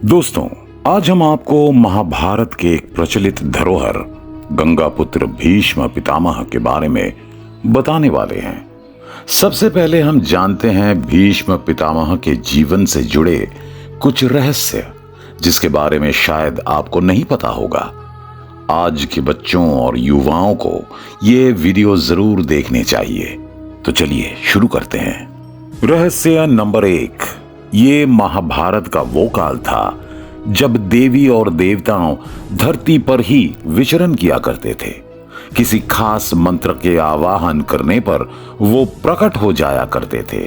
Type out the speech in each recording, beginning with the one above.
दोस्तों, आज हम आपको महाभारत के एक प्रचलित धरोहर गंगापुत्र भीष्म पितामह के बारे में बताने वाले हैं। सबसे पहले हम जानते हैं भीष्म पितामह के जीवन से जुड़े कुछ रहस्य, जिसके बारे में शायद आपको नहीं पता होगा। आज के बच्चों और युवाओं को ये वीडियो जरूर देखने चाहिए। तो चलिए शुरू करते हैं। रहस्य नंबर 1, ये महाभारत का वो काल था जब देवी और देवताओं धरती पर ही विचरण किया करते थे। किसी खास मंत्र के आवाहन करने पर वो प्रकट हो जाया करते थे।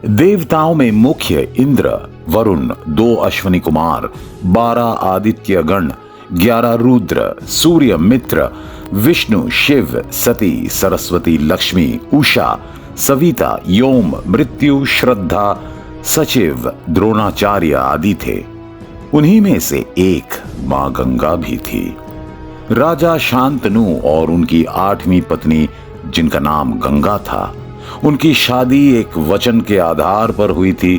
देवताओं में मुख्य इंद्र, वरुण, 2 अश्विनी कुमार, 12 आदित्य गण, 11 रुद्र, सूर्य, मित्र, विष्णु, शिव, सती, सरस्वती, लक्ष्मी, उषा, सविता, योम, मृत्यु, श्रद्धा, सचिव, द्रोणाचार्य आदि थे। उन्हीं में से एक मां गंगा भी थी। राजा शांतनु और उनकी 8वीं पत्नी, जिनका नाम गंगा था, उनकी शादी एक वचन के आधार पर हुई थी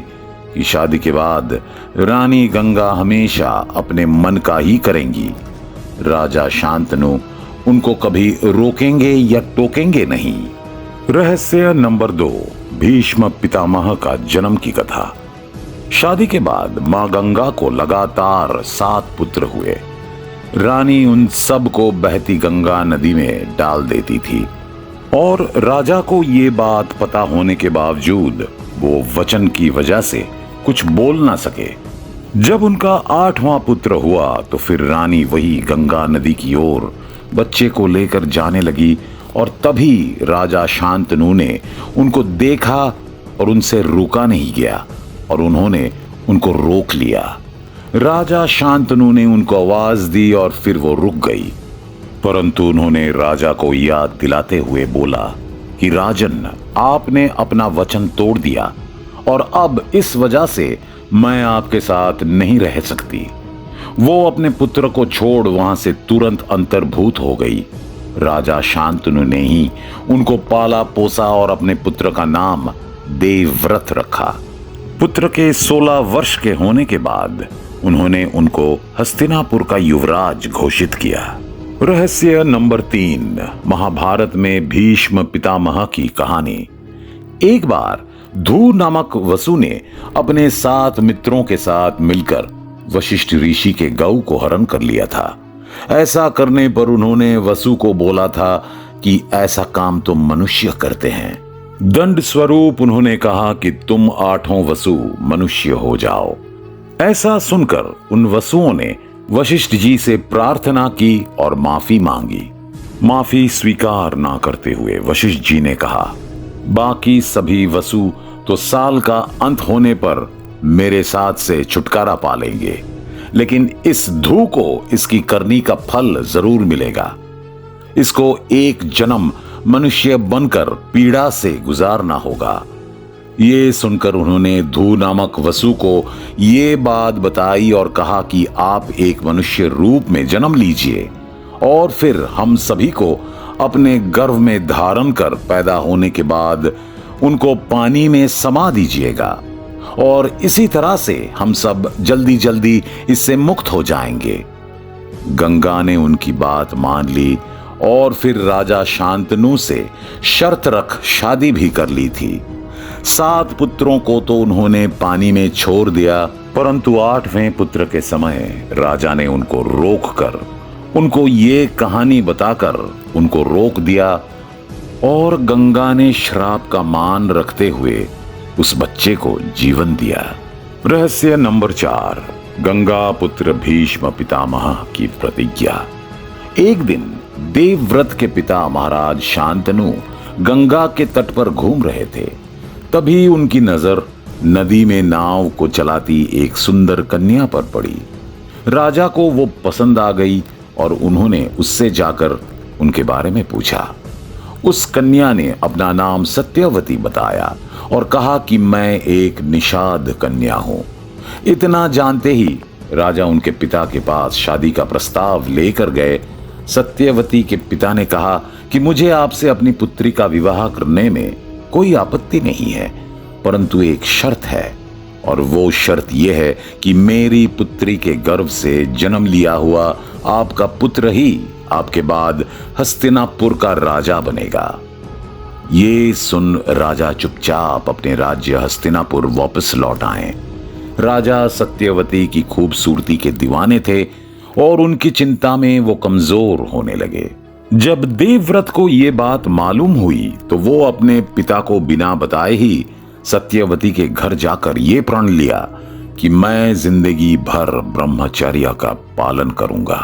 कि शादी के बाद रानी गंगा हमेशा अपने मन का ही करेंगी। राजा शांतनु उनको कभी रोकेंगे या टोकेंगे नहीं। रहस्य नंबर 2, भीष्म पितामह का जन्म की कथा। शादी के बाद मां गंगा को लगातार 7 पुत्र हुए। रानी उन सब को बहती गंगा नदी में डाल देती थी और राजा को ये बात पता होने के बावजूद वो वचन की वजह से कुछ बोल ना सके। जब उनका 8वां पुत्र हुआ तो फिर रानी वही गंगा नदी की ओर बच्चे को लेकर जाने लगी और तभी राजा शांतनु ने उनको देखा और उनसे रुका नहीं गया और उन्होंने उनको रोक लिया। राजा शांतनु ने उनको आवाज दी और फिर वो रुक गई, परंतु उन्होंने राजा को याद दिलाते हुए बोला कि राजन, आपने अपना वचन तोड़ दिया और अब इस वजह से मैं आपके साथ नहीं रह सकती। वो अपने पुत्र को छोड़ वहां से तुरंत अंतर्भूत हो गई। राजा शांतनु ने ही उनको पाला पोसा और अपने पुत्र का नाम देवव्रत रखा। पुत्र के 16 वर्ष के होने के बाद उन्होंने उनको हस्तिनापुर का युवराज घोषित किया। रहस्य नंबर 3, महाभारत में भीष्म पितामह की कहानी। एक बार धू नामक वसु ने अपने 7 मित्रों के साथ मिलकर वशिष्ठ ऋषि के गौ को हरण कर लिया था। ऐसा करने पर उन्होंने वसु को बोला था कि ऐसा काम तो मनुष्य करते हैं। दंड स्वरूप उन्होंने कहा कि तुम 8वां वसु मनुष्य हो जाओ। ऐसा सुनकर उन वसुओं ने वशिष्ठ जी से प्रार्थना की और माफी मांगी। माफी स्वीकार ना करते हुए वशिष्ठ जी ने कहा, बाकी सभी वसु तो साल का अंत होने पर मेरे साथ से छुटकारा पा लेंगे, लेकिन इस धू को इसकी करनी का फल जरूर मिलेगा। इसको एक जन्म मनुष्य बनकर पीड़ा से गुजारना होगा। ये सुनकर उन्होंने धू नामक वसु को ये बात बताई और कहा कि आप एक मनुष्य रूप में जन्म लीजिए और फिर हम सभी को अपने गर्भ में धारण कर पैदा होने के बाद उनको पानी में समा दीजिएगा और इसी तरह से हम सब जल्दी जल्दी इससे मुक्त हो जाएंगे। गंगा ने उनकी बात मान ली और फिर राजा शांतनु से शर्त रख शादी भी कर ली थी। 7 पुत्रों को तो उन्होंने पानी में छोड़ दिया, परंतु 8वें पुत्र के समय राजा ने उनको रोककर उनको ये कहानी बताकर उनको रोक दिया और गंगा ने श्राप का मान रखते हुए उस बच्चे को जीवन दिया। रहस्य नंबर 4, गंगा पुत्र भीष्म पितामह की प्रतिज्ञा। एक दिन देवव्रत के पिता महाराज शांतनु गंगा के तट पर घूम रहे थे। तभी उनकी नजर नदी में नाव को चलाती एक सुंदर कन्या पर पड़ी। राजा को वो पसंद आ गई और उन्होंने उससे जाकर उनके बारे में पूछा। उस कन्या ने अपना नाम सत्यवती बताया और कहा कि मैं एक निषाद कन्या हूं। इतना जानते ही राजा उनके पिता के पास शादी का प्रस्ताव लेकर गए। सत्यवती के पिता ने कहा कि मुझे आपसे अपनी पुत्री का विवाह करने में कोई आपत्ति नहीं है, परंतु एक शर्त है और वो शर्त यह है कि मेरी पुत्री के गर्भ से जन्म लिया हुआ आपका पुत्र ही आपके बाद हस्तिनापुर का राजा बनेगा। ये सुन राजा चुपचाप अपने राज्य हस्तिनापुर वापस लौट आए। राजा सत्यवती की खूबसूरती के दीवाने थे और उनकी चिंता में वो कमजोर होने लगे। जब देवव्रत को ये बात मालूम हुई तो वो अपने पिता को बिना बताए ही सत्यवती के घर जाकर ये प्रण लिया कि मैं जिंदगी भर ब्रह्मचर्य का पालन करूंगा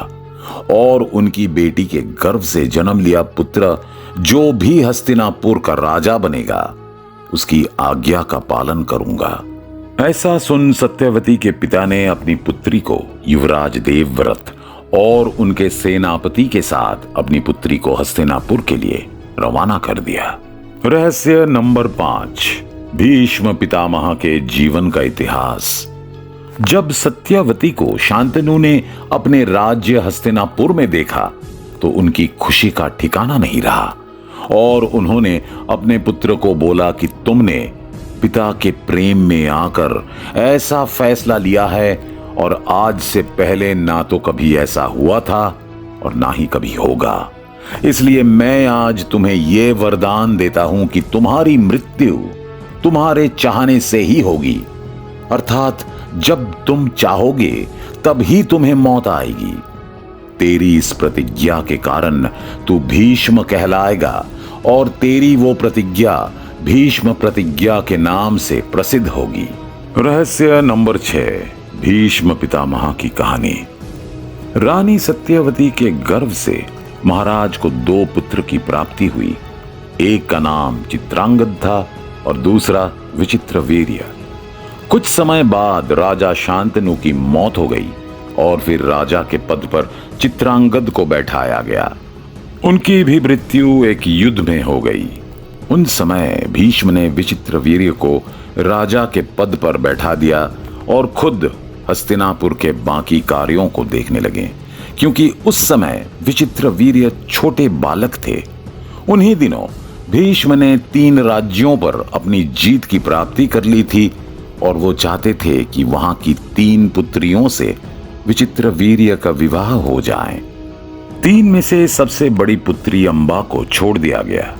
और उनकी बेटी के गर्भ से जन्म लिया पुत्र जो भी हस्तिनापुर का राजा बनेगा उसकी आज्ञा का पालन करूंगा। ऐसा सुन सत्यवती के पिता ने अपनी पुत्री को युवराज देवव्रत और उनके सेनापति के साथ अपनी पुत्री को हस्तिनापुर के लिए रवाना कर दिया। रहस्य नंबर 5, भीष्म पितामह के जीवन का इतिहास। जब सत्यवती को शांतनु ने अपने राज्य हस्तिनापुर में देखा तो उनकी खुशी का ठिकाना नहीं रहा और उन्होंने अपने पुत्र को बोला कि तुमने पिता के प्रेम में आकर ऐसा फैसला लिया है और आज से पहले ना तो कभी ऐसा हुआ था और ना ही कभी होगा। इसलिए मैं आज तुम्हें यह वरदान देता हूं कि तुम्हारी मृत्यु तुम्हारे चाहने से ही होगी, अर्थात जब तुम चाहोगे तब ही तुम्हें मौत आएगी। तेरी इस प्रतिज्ञा के कारण तू भीष्म कहलाएगा और तेरी वो प्रतिज्ञा भीष्म प्रतिज्ञा के नाम से प्रसिद्ध होगी। रहस्य नंबर 6, भीष्म पितामह की कहानी। रानी सत्यवती के गर्भ से महाराज को 2 पुत्र की प्राप्ति हुई। एक का नाम चित्रांगद था और दूसरा विचित्रवीर्य। कुछ समय बाद राजा शांतनु की मौत हो गई और फिर राजा के पद पर चित्रांगद को बैठाया गया। उनकी भी मृत्यु एक युद्ध में हो गई। उन समय भीष्म ने विचित्रवीर्य को राजा के पद पर बैठा दिया और खुद हस्तिनापुर के बाकी कार्यों को देखने लगे, क्योंकि उस समय विचित्रवीर्य छोटे बालक थे। उन्हीं दिनों भीष्म ने 3 राज्यों पर अपनी जीत की प्राप्ति कर ली थी और वो चाहते थे कि वहां की 3 पुत्रियों से विचित्रवीर्य का विवाह हो जाए। 3 में से सबसे बड़ी पुत्री अंबा को छोड़ दिया गया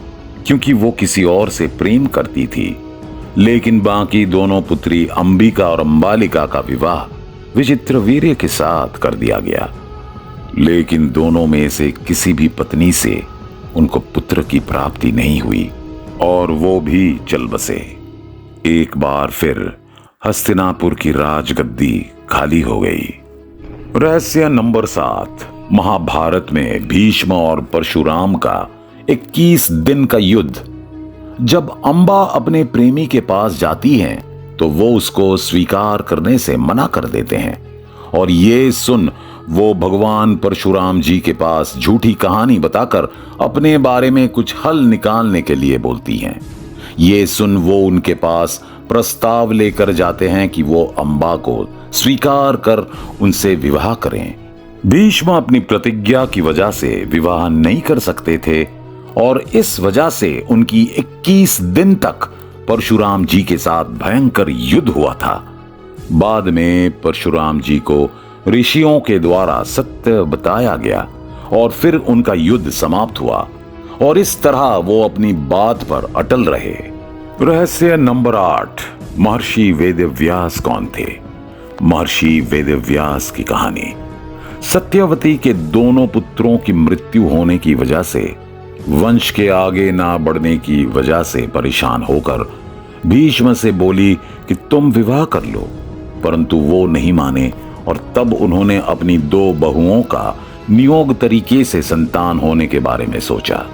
क्योंकि वो किसी और से प्रेम करती थी, लेकिन बाकी दोनों पुत्री अंबिका और अंबालिका का विवाह विचित्रवीर्य के साथ कर दिया गया। लेकिन दोनों में से किसी भी पत्नी से उनको पुत्र की प्राप्ति नहीं हुई और वो भी चल बसे। एक बार फिर हस्तिनापुर की राजगद्दी खाली हो गई। रहस्य नंबर 7, महाभारत में भीष्म और परशुराम का 21 दिन का युद्ध। जब अंबा अपने प्रेमी के पास जाती हैं तो वो उसको स्वीकार करने से मना कर देते हैं और ये सुन वो भगवान परशुराम जी के पास झूठी कहानी बताकर अपने बारे में कुछ हल निकालने के लिए बोलती हैं। ये सुन वो उनके पास प्रस्ताव लेकर जाते हैं कि वो अंबा को स्वीकार कर उनसे विवाह करें। भीष्म अपनी प्रतिज्ञा की वजह से विवाह नहीं कर सकते थे और इस वजह से उनकी 21 दिन तक परशुराम जी के साथ भयंकर युद्ध हुआ था। बाद में परशुराम जी को ऋषियों के द्वारा सत्य बताया गया और फिर उनका युद्ध समाप्त हुआ और इस तरह वो अपनी बात पर अटल रहे। रहस्य नंबर 8, महर्षि वेदव्यास कौन थे? महर्षि वेदव्यास की कहानी। सत्यवती के दोनों पुत्रों की मृत्यु होने की वजह से, वंश के आगे ना बढ़ने की वजह से परेशान होकर भीष्म से बोली कि तुम विवाह कर लो, परंतु वो नहीं माने और तब उन्होंने अपनी 2 बहुओं का नियोग तरीके से संतान होने के बारे में सोचा।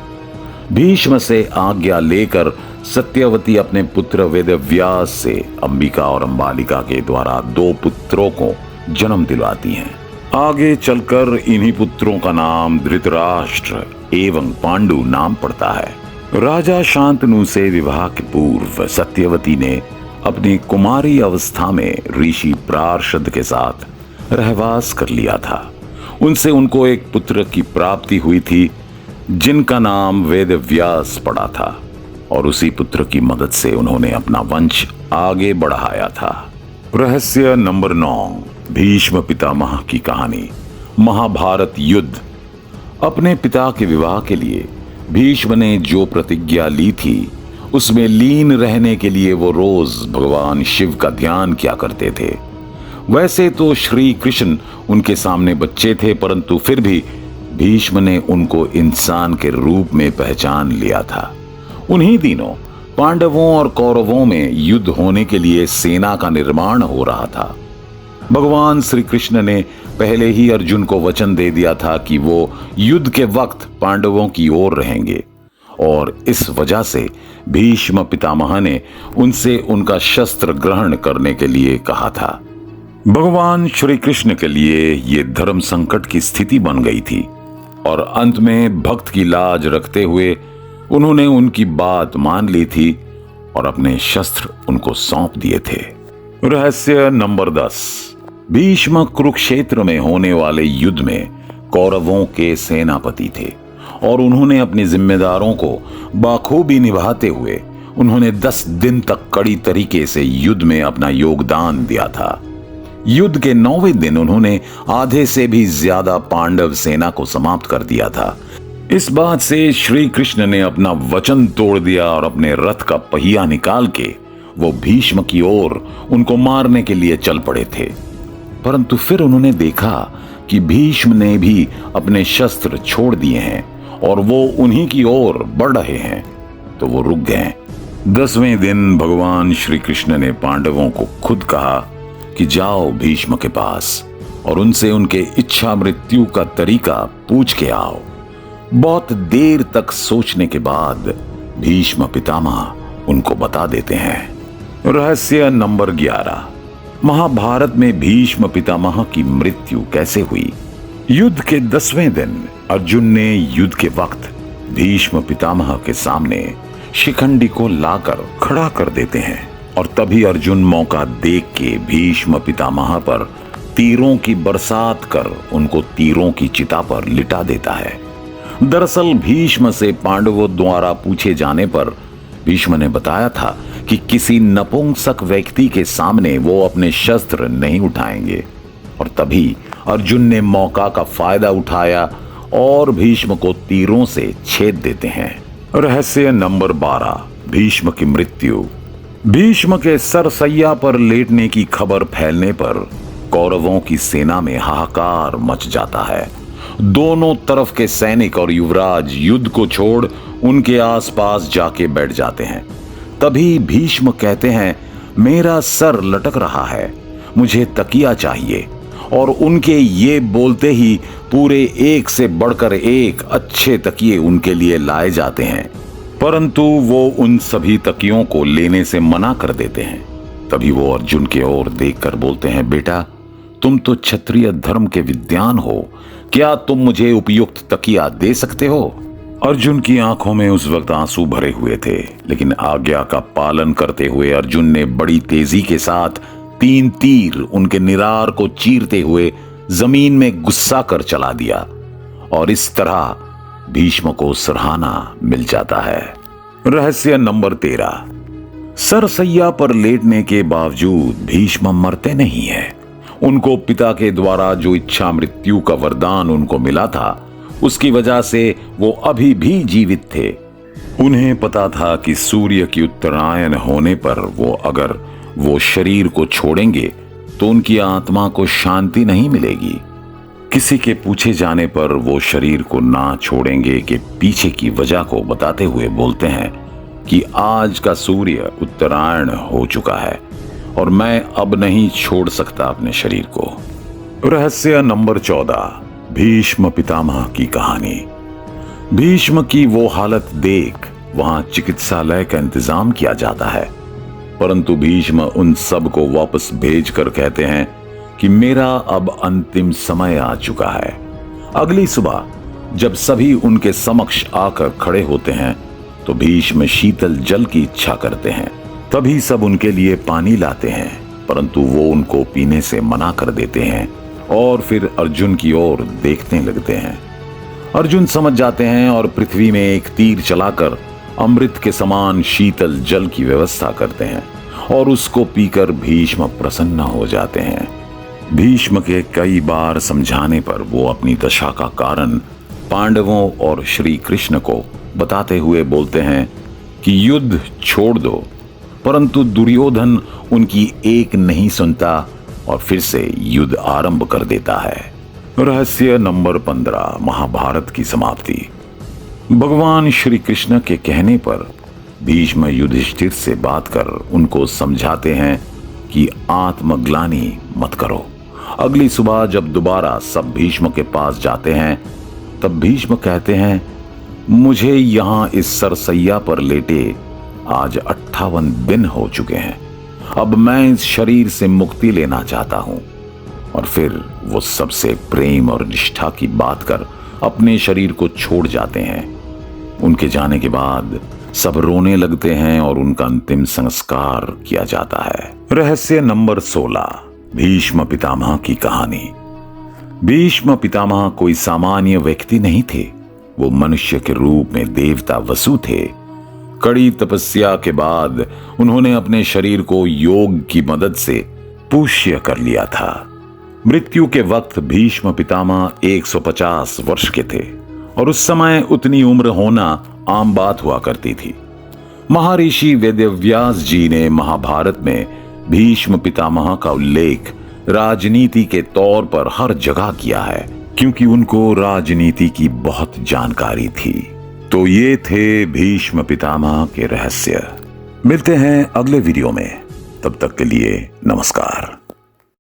भीष्म से आज्ञा लेकर सत्यवती अपने पुत्र वेदव्यास से अंबिका और अंबालिका के द्वारा 2 पुत्रों को जन्म दिलवाती हैं। आगे चलकर इन्हीं पुत्रों का नाम धृतराष्ट्र एवं पांडु नाम पड़ता है। राजा शांतनु से विवाह के पूर्व सत्यवती ने अपनी कुमारी अवस्था में ऋषि प्रार्षद के साथ रहवास कर लिया था। उनसे उनको एक पुत्र की प्राप्ति हुई थी जिनका नाम वेदव्यास पड़ा था और उसी पुत्र की मदद से उन्होंने अपना वंश आगे बढ़ाया था। रहस्य नंबर 9, भीष्म पितामह की कहानी। महाभारत युद्ध। अपने पिता के विवाह के लिए भीष्म ने जो प्रतिज्ञा ली थी उसमें लीन रहने के लिए वो रोज भगवान शिव का ध्यान किया करते थे। वैसे तो श्री कृष्ण उनके सामने बच्चे थे, परंतु फिर भी भीष्म ने उनको इंसान के रूप में पहचान लिया था। उन्हीं दिनों पांडवों और कौरवों में युद्ध होने के लिए सेना का निर्माण हो रहा था। भगवान श्री कृष्ण ने पहले ही अर्जुन को वचन दे दिया था कि वो युद्ध के वक्त पांडवों की ओर रहेंगे, और इस वजह से भीष्म पितामह ने उनसे उनका शस्त्र ग्रहण करने के लिए कहा था। भगवान श्री कृष्ण के लिए ये धर्म संकट की स्थिति बन गई थी, और अंत में भक्त की लाज रखते हुए उन्होंने उनकी बात मान ली थी और अपने शस्त्र उनको सौंप दिए थे। रहस्य नंबर 10, भीष्म कुरुक्षेत्र में होने वाले युद्ध में कौरवों के सेनापति थे, और उन्होंने अपने जिम्मेदारों को बाखूबी निभाते हुए उन्होंने 10 दिन तक कड़ी तरीके से युद्ध में अपना योगदान दिया था। युद्ध के 9वें दिन उन्होंने आधे से भी ज्यादा पांडव सेना को समाप्त कर दिया था। इस बात से श्री कृष्ण ने अपना वचन तोड़ दिया और अपने रथ का पहिया निकाल के वो भीष्म की ओर उनको मारने के लिए चल पड़े थे। परंतु फिर उन्होंने देखा कि भीष्म ने भी अपने शस्त्र छोड़ दिए हैं और वो उन्हीं की ओर बढ़ रहे हैं, तो वो रुक गए। 10वें दिन भगवान श्री कृष्ण ने पांडवों को खुद कहा कि जाओ भीष्म के पास और उनसे उनके इच्छा मृत्यु का तरीका पूछ के आओ। बहुत देर तक सोचने के बाद भीष्म पितामह उनको बता देते हैं। रहस्य नंबर 11, महाभारत में भीष्म पितामह की मृत्यु कैसे हुई। युद्ध के 10वें दिन अर्जुन ने युद्ध के वक्त भीष्म पितामह के सामने शिखंडी को लाकर खड़ा कर देते हैं, और तभी अर्जुन मौका देख के भीष्म पितामह पर तीरों की बरसात कर उनको तीरों की चिता पर लिटा देता है। दरअसल भीष्म से पांडवों द्वारा पूछे जाने पर भीष्म ने बताया था कि किसी नपुंसक व्यक्ति के सामने वो अपने शस्त्र नहीं उठाएंगे, और तभी अर्जुन ने मौका का फायदा उठाया और भीष्म को तीरों से छेद देते हैं। रहस्य नंबर 12, भीष्म की मृत्यु। भीष्म के सरसैया पर लेटने की खबर फैलने पर कौरवों की सेना में हाहाकार मच जाता है। दोनों तरफ के सैनिक और युवराज युद्ध को छोड़ उनके आसपास जाके बैठ जाते हैं। तभी भीष्म कहते हैं, मेरा सर लटक रहा है, मुझे तकिया चाहिए। और उनके ये बोलते ही पूरे एक से बढ़कर एक अच्छे तकिए उनके लिए लाए जाते हैं, परंतु वो उन सभी तकियों को लेने से मना कर देते हैं। तभी वो अर्जुन की ओर देखकर बोलते हैं, बेटा तुम तो क्षत्रिय धर्म के विद्वान हो, क्या तुम मुझे उपयुक्त तकिया दे सकते हो। अर्जुन की आंखों में उस वक्त आंसू भरे हुए थे, लेकिन आज्ञा का पालन करते हुए अर्जुन ने बड़ी तेजी के साथ 3 तीर उनके निरार को चीरते हुए जमीन में गुस्सा कर चला दिया, और इस तरह भीष्म को सराहना मिल जाता है। रहस्य नंबर 13, सरसैया पर लेटने के बावजूद भीष्म मरते नहीं है। उनको पिता के द्वारा जो इच्छा मृत्यु का वरदान उनको मिला था, उसकी वजह से वो अभी भी जीवित थे। उन्हें पता था कि सूर्य की उत्तरायण होने पर अगर वो शरीर को छोड़ेंगे तो उनकी आत्मा को शांति नहीं मिलेगी। किसी के पूछे जाने पर वो शरीर को ना छोड़ेंगे के पीछे की वजह को बताते हुए बोलते हैं कि आज का सूर्य उत्तरायण हो चुका है और मैं अब नहीं छोड़ सकता अपने शरीर को। रहस्य नंबर 14, भीष्म पितामह की कहानी। भीष्म की वो हालत देख वहां चिकित्सालय का इंतजाम किया जाता है, परंतु भीष्म उन सब को वापस भेजकर कहते हैं कि मेरा अब अंतिम समय आ चुका है। अगली सुबह जब सभी उनके समक्ष आकर खड़े होते हैं तो भीष्म शीतल जल की इच्छा करते हैं। तभी सब उनके लिए पानी लाते हैं, परंतु वो उनको पीने से मना कर देते हैं और फिर अर्जुन की ओर देखने लगते हैं। अर्जुन समझ जाते हैं और पृथ्वी में एक तीर चलाकर अमृत के समान शीतल जल की व्यवस्था करते हैं और उसको पीकर भीष्म प्रसन्न हो जाते हैं। भीष्म के कई बार समझाने पर वो अपनी दशा का कारण पांडवों और श्री कृष्ण को बताते हुए बोलते हैं कि युद्ध छोड़ दो, परंतु दुर्योधन उनकी एक नहीं सुनता और फिर से युद्ध आरंभ कर देता है। रहस्य नंबर 15, महाभारत की समाप्ति। भगवान श्री कृष्ण के कहने पर भीष्म युधिष्ठिर से बात कर उनको समझाते हैं कि आत्मग्लानि मत करो। अगली सुबह जब दोबारा सब भीष्म के पास जाते हैं तब भीष्म कहते हैं, मुझे यहां इस सरसैया पर लेटे आज 58 दिन हो चुके हैं। अब मैं इस शरीर से मुक्ति लेना चाहता हूं। और फिर वो सबसे प्रेम और निष्ठा की बात कर अपने शरीर को छोड़ जाते हैं। उनके जाने के बाद सब रोने लगते हैं और उनका अंतिम संस्कार किया जाता है। रहस्य नंबर 16, भीष्म पितामह की कहानी। भीष्म पितामह कोई सामान्य व्यक्ति नहीं थे। वो मनुष्य के रूप में देवता वसु थे। कड़ी तपस्या के बाद उन्होंने अपने शरीर को योग की मदद से पुष्य कर लिया था। मृत्यु के वक्त भीष्म पितामह 150 वर्ष के थे और उस समय उतनी उम्र होना आम बात हुआ करती थी। महर्षि वेदव्यास जी ने महाभारत में भीष्म पितामह का उल्लेख राजनीति के तौर पर हर जगह किया है, क्योंकि उनको राजनीति की बहुत जानकारी थी। तो ये थे भीष्म पितामह के रहस्य। मिलते हैं अगले वीडियो में, तब तक के लिए नमस्कार।